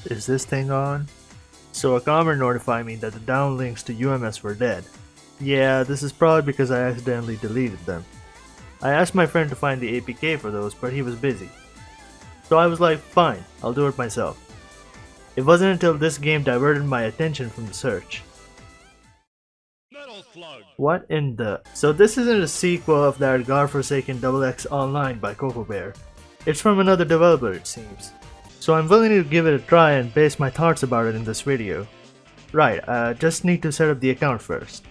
Is this thing on? So a comment notified me that the downlinks to UMS were dead. Yeah, this is probably because I accidentally deleted them. I asked my friend to find the APK for those, but he was busy. So I was like, fine, I'll do it myself. It wasn't until this game diverted my attention from the search. Slug. What in the... So this isn't a sequel of that godforsaken XX Online by Coco Bear. It's from another developer, it seems. So I'm willing to give it a try and base my thoughts about it in this video. Right, just need to set up the account first.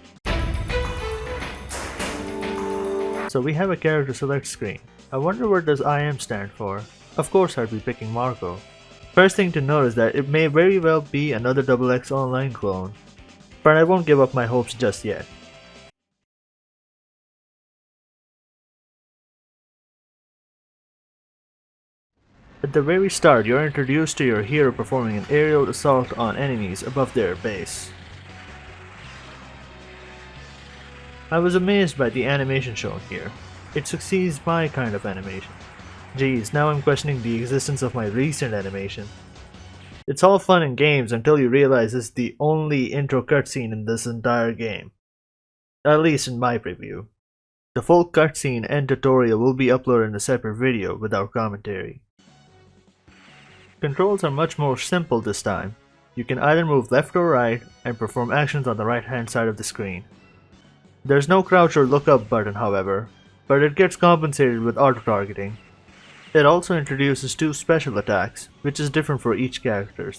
So we have a character select screen. I wonder what does IM stand for? Of course I'd be picking Marco. First thing to note is that it may very well be another XX Online clone, but I won't give up my hopes just yet. At the very start, you're introduced to your hero performing an aerial assault on enemies above their base. I was amazed by the animation shown here. It succeeds my kind of animation. Geez, now I'm questioning the existence of my recent animation. It's all fun and games until you realize it's the only intro cutscene in this entire game. At least in my preview. The full cutscene and tutorial will be uploaded in a separate video without commentary. Controls are much more simple this time. You can either move left or right and perform actions on the right hand side of the screen. There's no crouch or look up button however, but it gets compensated with auto targeting. It also introduces two special attacks, which is different for each character.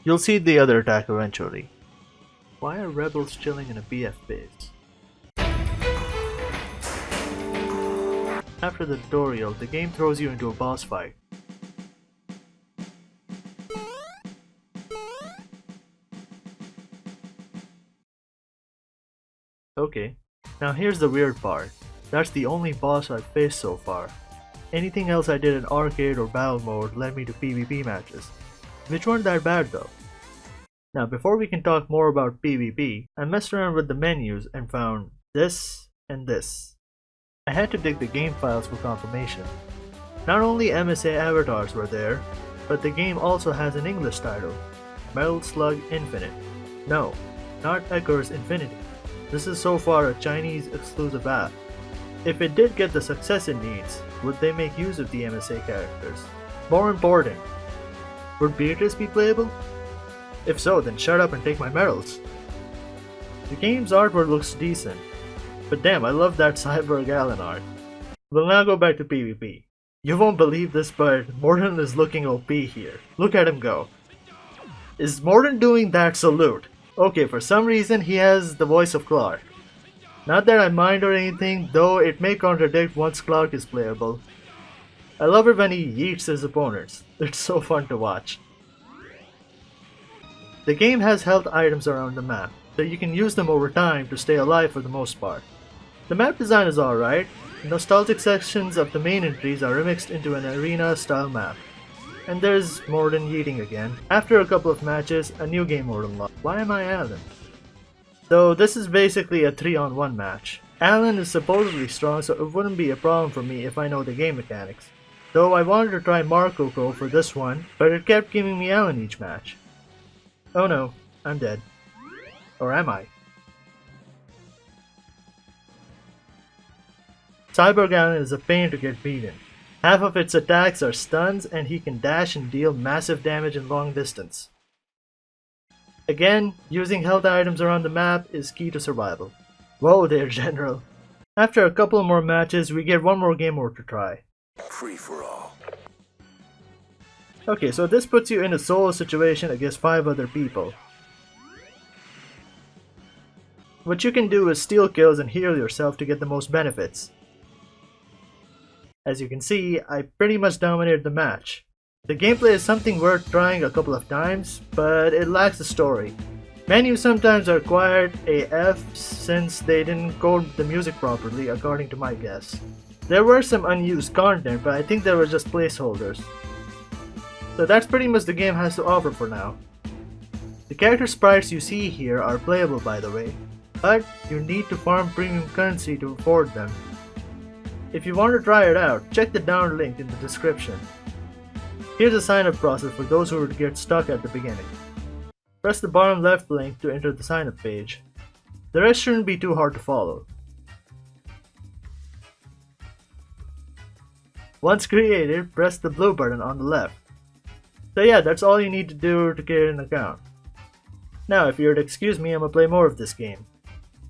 You'll see the other attack eventually. Why are rebels chilling in a BF base? After the tutorial, the game throws you into a boss fight. Okay, now here's the weird part. That's the only boss I've faced so far. Anything else I did in arcade or battle mode led me to PvP matches, which weren't that bad though. Now before we can talk more about PvP, I messed around with the menus and found this and this. I had to dig the game files for confirmation. Not only MSA avatars were there, but the game also has an English title, Metal Slug Infinite. No, not Echo's Infinity. This is so far a Chinese exclusive app. If it did get the success it needs, would they make use of the MSA characters? More important, would Beatriz be playable? If so, then shut up and take my medals. The game's artwork looks decent, but damn, I love that Cyborg Allen art. We'll now go back to PvP. You won't believe this, but Morden is looking OP here. Look at him go. Is Morden doing that salute? Okay, for some reason he has the voice of Clark. Not that I mind or anything, though it may contradict once Clark is playable. I love it when he yeets his opponents. It's so fun to watch. The game has health items around the map, so you can use them over time to stay alive for the most part. The map design is alright. Nostalgic sections of the main entries are remixed into an arena style map. And there's Morden yeeting again. After a couple of matches, a new game mode unlocked. Why am I Alan? So this is basically a 3-on-1 match. Alan is supposedly strong, so it wouldn't be a problem for me if I know the game mechanics. Though I wanted to try Marco for this one, but it kept giving me Alan each match. Oh no, I'm dead. Or am I? Cyborg Alan is a pain to get beaten. Half of its attacks are stuns and he can dash and deal massive damage in long distance. Again, using health items around the map is key to survival. Whoa there, General. After a couple more matches, we get one more game mode to try. Free for all. Okay, so this puts you in a solo situation against 5 other people. What you can do is steal kills and heal yourself to get the most benefits. As you can see, I pretty much dominated the match. The gameplay is something worth trying a couple of times, but it lacks the story. Menus sometimes are required AF since they didn't code the music properly according to my guess. There were some unused content, but I think they were just placeholders. So that's pretty much the game has to offer for now. The character sprites you see here are playable by the way, but you need to farm premium currency to afford them. If you want to try it out, check the down link in the description. Here's a sign-up process for those who would get stuck at the beginning. Press the bottom left link to enter the sign-up page. The rest shouldn't be too hard to follow. Once created, press the blue button on the left. So yeah, that's all you need to do to get an account. Now, if you would excuse me, I'm gonna play more of this game.